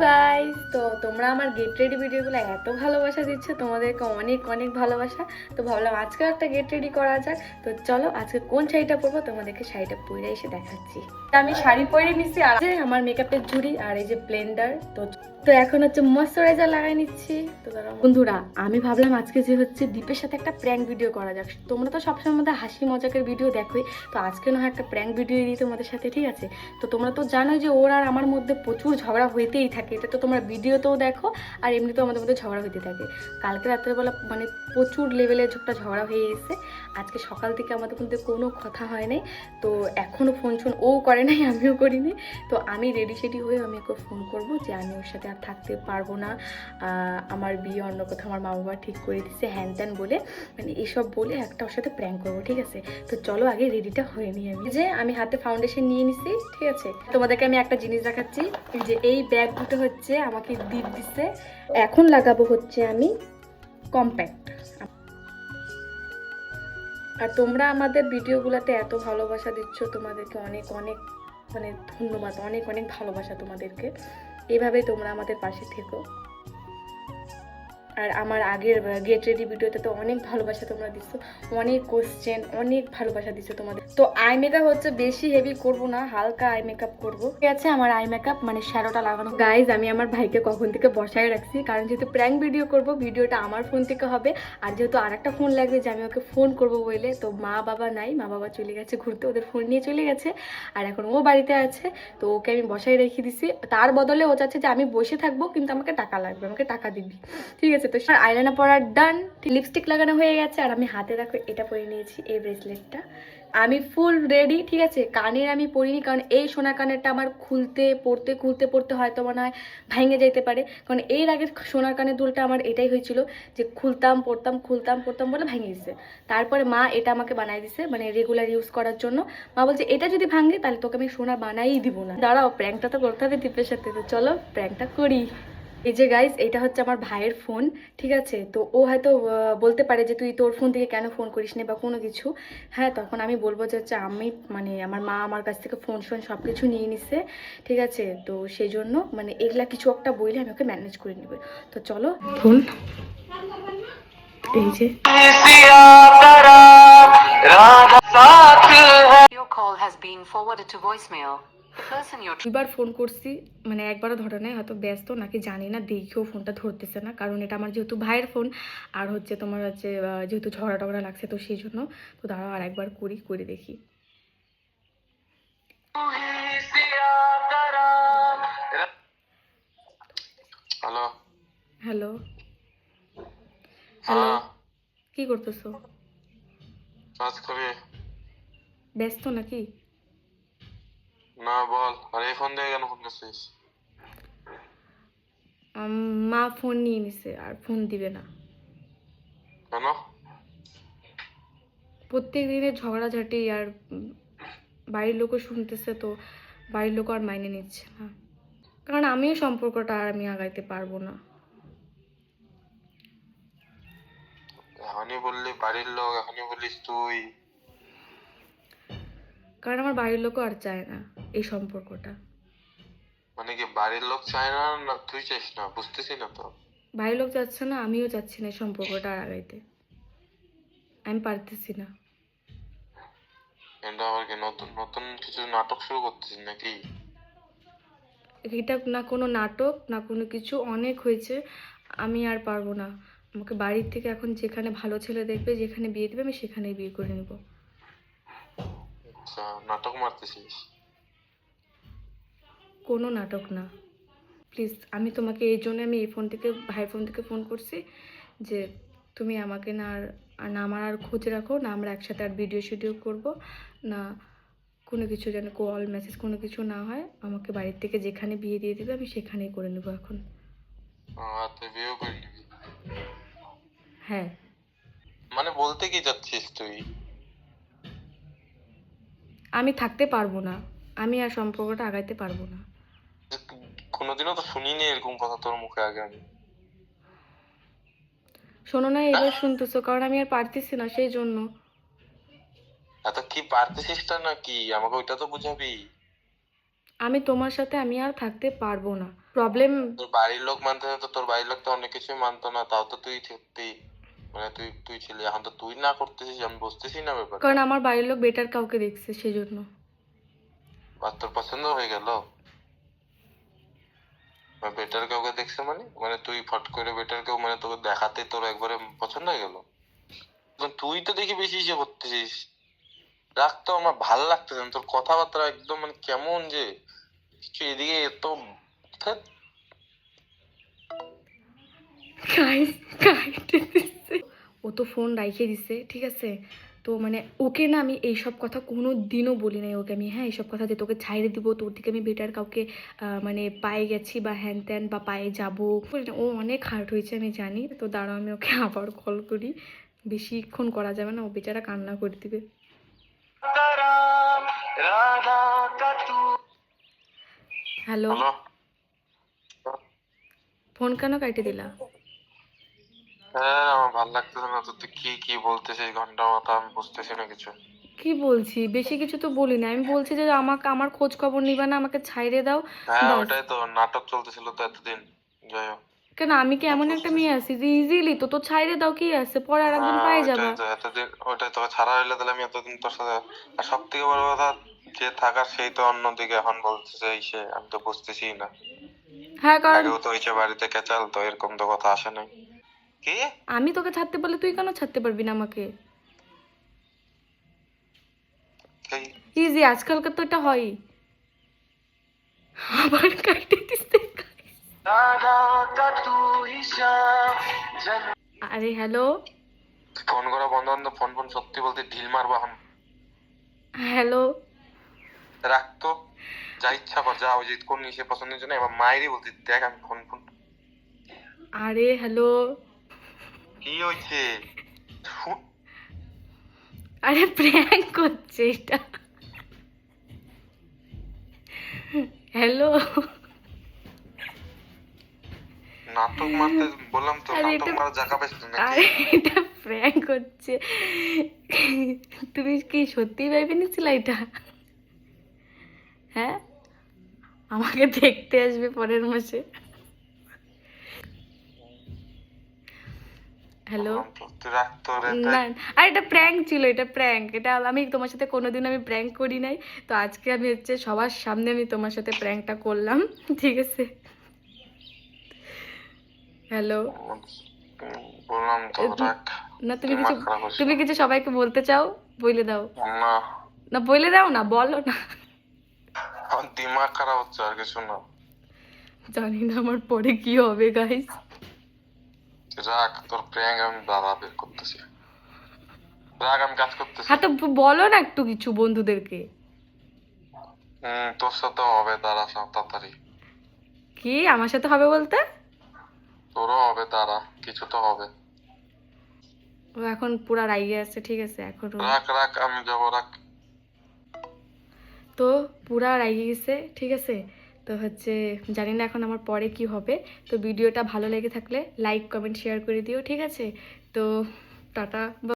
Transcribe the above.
Guys, তো তোমরা আমার গেট রেডি ভিডিওগুলো এত ভালোবাসা দিচ্ছ, তোমাদেরকে অনেক অনেক ভালোবাসা। তো ভাবলাম আজকে একটা গেট রেডি করা যাক। তো চলো আজকে কোন শাড়িটা পরবো তোমাদেরকে শাড়িটা পরে এসে দেখাচ্ছি। আমি শাড়ি পরে নিচ্ছি, আর যে আমার মেকআপের ঝুড়ি আর এই যে ব্লেন্ডার। তো তো এখন হচ্ছে ময়শ্চারাইজার লাগাই নিচ্ছি। তো বন্ধুরা, আমি ভাবলাম আজকে যে হচ্ছে দীপের সাথে একটা প্র্যাঙ্ক ভিডিও করা যাক। তোমরা তো সবসময় আমাদের হাসি মজাকের ভিডিও দেখোই, তো আজকে না হয় একটা প্র্যাঙ্ক ভিডিও দিই তোমাদের সাথে, ঠিক আছে? তো তোমরা তো জানোই যে ওর আর আমার মধ্যে প্রচুর ঝগড়া হইতেই থাকে, এটা তো তোমরা ভিডিওতেও দেখো আর এমনিতেও আমাদের মধ্যে ঝগড়া হইতে থাকে। কালকে রাত্রেবেলা মানে প্রচুর লেভেলের ঝগড়া হয়ে গেছে। আজকে সকাল থেকে আমাদের মধ্যে কোনো কথা হয় নাই। তো এখনও ফোন ও করে নাই, আমিও করিনি। তো আমি রেডি সেডি হয়ে আমি ওকে ফোন করবো যে আমি ওর সাথে আর থাকতে পারবো না, আমার বিয়ে অন্য কোথাও আমার মা বাবা ঠিক করে দিচ্ছে, হ্যান ত্যান বলে মানে এসব বলে একটা ওর সাথে প্র্যাঙ্ক করবো, ঠিক আছে? তো চলো আগে রেডিটা হয়ে নিই। আমি হাতে ফাউন্ডেশন নিয়ে নিছি, ঠিক আছে? তোমাদেরকে আমি একটা জিনিস দেখাচ্ছি, যে এই ব্যাগ দুটো হচ্ছে আমাকে দীপ দিচ্ছে। এখন লাগাবো হচ্ছে আমি কম্প্যাক্ট। আর তোমরা আমাদের ভিডিওগুলোতে এত ভালোবাসা দিচ্ছ, তোমাদেরকে অনেক অনেক মানে ধন্যবাদ, অনেক অনেক ভালোবাসা তোমাদেরকে। এভাবেই তোমরা আমাদের পাশে থেকো। আর আমার আগের গেট রেডি ভিডিওতে তো অনেক ভালোবাসা তোমরা দিচ্ছ, অনেক কোশ্চেন, অনেক ভালোবাসা দিচ্ছ তোমাদের। তো আই মেকআপ হচ্ছে বেশি হেভি করব না, হালকা আই মেকআপ করবো, ঠিক আছে? আমার আই মেকআপ মানে শ্যাডোটা লাগানো। গাইজ, আমি আমার ভাইকে কখন থেকে বসায় রাখছি, কারণ যেহেতু প্র্যাঙ্ক ভিডিও করব, ভিডিওটা আমার ফোন থেকে হবে। আর যেহেতু আর একটা ফোন লাগবে, যে আমি ওকে ফোন করবো বলে, তো মা বাবা নাই, মা বাবা চলে গেছে ঘুরতে, ওদের ফোন নিয়ে চলে গেছে। আর এখন ও বাড়িতে আছে, তো ওকে আমি বসায় রেখে দিছি। তার বদলে ও চাচ্ছে যে আমি বসে থাকবো, কিন্তু আমাকে টাকা লাগবে, আমাকে টাকা দিবি, ঠিক আছে? তো আইলাইনার পরা ডান, লিপস্টিক লাগানো হয়ে গেছে। আর আমি হাতে দেখো এটা পরে নিয়েছি, এই ব্রেসলেটটা। আমি ফুল রেডি, ঠিক আছে? কানের আমি পরিনি, কারণ এই সোনার কানেরটা আমার খুলতে পড়তে হয়তো মনে হয় ভেঙে যেতে পারে, কারণ এর আগে সোনার কানের দুলটা আমার এটাই হয়েছিল, যে খুলতাম বলে ভেঙে গেছে। তারপরে মা এটা আমাকে বানাই দিছে, মানে রেগুলার ইউজ করার জন্য। মা বলছে এটা যদি ভাঙে তাহলে তোকে আমি সোনা বানাই দিব না। দাঁড়াও, প্র্যাঙ্কটা তো করতে হবে দীপের সাথে, তো চলো প্র্যাঙ্কটা করি। এই যে গাইজ, এটা হচ্ছে আমার ভাইয়ের ফোন, ঠিক আছে? তো ও হয়তো বলতে পারে যে তুই তোর ফোন থেকে কেন ফোন করিস না বা কোনো কিছু। হ্যাঁ, তখন আমি বলবো যে হচ্ছে আমি মানে আমার মা আমার কাছ থেকে ফোন সব কিছু নিয়ে নিছে, ঠিক আছে? তো সেই জন্য মানে এগুলা কিছু একটা বইলে আমি ওকে ম্যানেজ করে নেবে। তো চলো ফোন, এই যে Your call has been forwarded to voicemail. দুইবার ফোন করছি, মানে একবারও ধরে নেই, হয়তো ব্যস্ত নাকি জানি না, দেখেও ফোনটা ধরতেছে না, কারণ এটা আমার যেহেতু ভাইয়ের ফোন। আর হচ্ছে তোমার হচ্ছে যেহেতু ঝগড়া টগড়া লাগছে, তো সেই জন্য। তো দাঁড়াও আর একবার করে দেখি। হ্যালো হ্যালো হ্যালো, কি করতেছো? কাজ করে ব্যস্ত নাকি? না, বল। আর এই ফোন দিয়ে কেন ফোন করছিস? মা ফোন নিয়ে নিছে, আর ফোন দিবে না। কেন? প্রত্যেক দিনের ঝগড়াঝাটি, আর বাড়ির লোকও শুনতেছে, তো বাড়ির লোকও আর মাইনে নিচ্ছে না, কারণ আমিও সম্পর্কটা আর আমি আগাইতে পারবো না। এখনই বললি বাড়ির লোক, এখনই বলিস তুই? কারণ আমার বাড়ির লোকও আর চায় না এই সম্পর্কটা। মানে কি বাড়ির লোক চায় না, না তুই চাইস না? বুঝতেছি না তো। বাড়ির লোক যাচ্ছে না, আমিও যাচ্ছি না এই সম্পর্কটা আর আগাইতে, আমি পারতেছি না। এটা আবার কি নতুন নতুন কিছু নাটক শুরু করতেছিস নাকি? এটা না কোনো নাটক, না কোনো কিছু, অনেক হয়েছে, আমি আর পারবো না। আমাকে বাড়ির থেকে এখন যেখানে ভালো ছেলে দেখবে, যেখানে বিয়ে দেবে, আমি সেখানেই বিয়ে করে নেব। আচ্ছা, নাটক মারতেছিস? কোনো নাটক না, প্লিজ। আমি তোমাকে এই জন্য আমি এই ফোন থেকে, ভাইয়ের ফোন থেকে ফোন করছি, যে তুমি আমাকে না আর না আমার আর খোঁজ রাখো না, আমরা একসাথে আর ভিডিও শিডিও করবো না, কোনো কিছু যেন কল মেসেজ কোনো কিছু না হয়। আমাকে বাড়ির থেকে যেখানে বিয়ে দিয়ে দেবে আমি সেখানেই করে নেবো এখন। তুই বিয়েও করে নিবি? হ্যাঁ। মানে বলতে কি যাচ্ছিস তুই? আমি থাকতে পারবো না, আমি আর সম্পর্কটা আগাইতে পারবো না। কোনোদিনও তো শুনিনি এরকম কথা তোর মুখে আগে আমি। শোনো না, এবার শুনতেছো, কারণ আমি আর পারতেছি না, সেই জন্য। এত কি পারতেছিস না কি? আমাকে ওইটা তো বুঝাবি। আমি তোমার সাথে আমি আর থাকতে পারবো না। প্রবলেম তোর বাড়ির লোক মানতে না তো তোর বাড়ির লোক তো অনেক কিছুই মানতো না, তাও তো তুই সত্যি মানে তুই তুই ছিলি, এখন তো তুই না করতেছিস, আমি বুঝতেছি না ব্যাপারটা। কারণ আমার বাড়ির লোক বেটার কাউকে দেখছে সেজন্য। আর তোর পছন্দ হয়ে গেল? বেটার কাউকে দেখছে মানে মানে তুই ফট করে বেটার কেউ মানে তোকে দেখাতে তোর একবারে পছন্দ হয়ে গেল? তুই তো দেখি বেশি ইসে করতেছিস। রাগ তো আমার ভাল লাগতেছে না, তোর কথাবার্তা একদম মানে কেমন যে কিছু এদিকে এত ধ্যাৎ। ও তো ফোন রাইখে দিছে, ঠিক আছে। তো মানে ওকে না আমি এইসব কথা কোনো দিনও বলি নাই ওকে আমি, হ্যাঁ এইসব কথা যে তোকে ছাইড়ে দিব, তোর থেকে আমি বেটার কাউকে মানে পায়ে গেছি বা হ্যান ত্যান বা পায়ে যাবো। ও অনেক হার্ট হয়েছে আমি জানি। তো দাঁড়াও আমি ওকে আবার কল করি, বেশিক্ষণ করা যাবে না, ও বেচারা কান্না করে দিবে। হ্যালো, হ্যালো, ফোন কেন কাটে দিলা? হ্যাঁ আমার ভাল লাগতেছে না তো, তুই কি কি বলতেছিস ঘন্টা মতো, আমি বুঝতেছি না কিছু। কি বলছি? বেশি কিছু তো বলি না, আমি বলছি যে আমাকে আমার খোঁজ খবর নিবে না, আমাকে ছাইড়ে দাও, হ্যাঁ ব্যাস। ওটাই তো নাটক চলতেছিল তো এতদিন, যাই হোক। কেন আমি কি এমন একটা মেয়ে আছি যে ইজিলি তো ছাইড়ে দাও কি আছে, পরে আর একদিন হ্যাঁ পাই যাবা। ওইটাই তো, এতদিন ওইটাই তোকে ছাড়া হইলে তাহলে আমি এতদিন তোর সাথে। আর সব থেকে বড় কথা, যে থাকার সেই তো অন্যদিকে এখন বলতেছে সে, আমি তো বুঝতেছি না। হ্যাঁ কারণ আগেও তো হয়েছে বাড়িতে ক্যাচাল, তো এরকম তো কথা আসে নাই। কি? আমি তোকে ছাড়তে পারলে তুই কেন ছাড়তে পারবি না আমাকে? কি? ইজি, আজকালকার তো এটা হয়। আবার কাটে দিছে। আরে হ্যালো। ফোন করা বন্ধ বন্ধ, ফোন ফোন সত্যি বলতে ঢিল মারবো এখন। হ্যালো। রাখতো, যা ইচ্ছা কর, যা ওই যে কোন নিশে পছন্দের জন্য এবার মায়েরই বলতে দেখ, আমি ফোন ফোন। আরে হ্যালো। কি হয়েছে? আরে প্র্যাঙ্ক করছে এটা। হ্যালো। নাটক মারতে বললাম তো, আরে নাটক এটা মারা জায়গা পেয়েছিল নাকি? আরে এটা প্র্যাঙ্ক হচ্ছে। তুমি কি সত্যি ভেবে নিয়েছিলে এটা? হ্যাঁ, আমাকে দেখতে আসবে পরের মাসে। হ্যালো। বললাম তো, তুই রাখতো রে না, আর এটা প্র্যাঙ্ক ছিল, এটা প্র্যাঙ্ক। এটা আমি তোমার সাথে কোনোদিন আমি প্র্যাঙ্ক করি নাই। তো আজকে আমি হচ্ছে সবার সামনে আমি তোমার সাথে প্র্যাঙ্কটা করলাম, ঠিক আছে। হ্যালো। বললাম তো রাখ। না তুমি কিছু, দিমাগ খারাপ হচ্ছে। তুমি কিছু সবাইকে বলতে চাও? বলে দাও। না, না বলে দাও না, বলো না। আমার দিমাগ খারাপ হচ্ছে, আর কিছু না। জানি না আমার পরে কি হবে গাইস। রাখ তোর প্র্যাঙ্ক, আমি দাদা বের করতেছি। রাখ, আমি কাজ করতেছি। হ্যাঁ তো বলো না একটু কিছু বন্ধুদেরকে। তোর সাথে হবে, দাঁড়া সব তাড়াতাড়ি। কি আমার সাথে হবে বলতে? তোরও হবে, দাঁড়া কিছু তো হবে। ও এখন পুরা রাইগে আছে, ঠিক আছে এখন রাখ রাখ, আমি যাবো, রাখ। তো পুরা রাইগে গেছে, ঠিক আছে। তো হচ্ছে জানি না এখন আমার পরে কি হবে। তো ভিডিওটা ভালো লেগে থাকলে লাইক কমেন্ট শেয়ার করে দিও, ঠিক আছে। তো টাটা।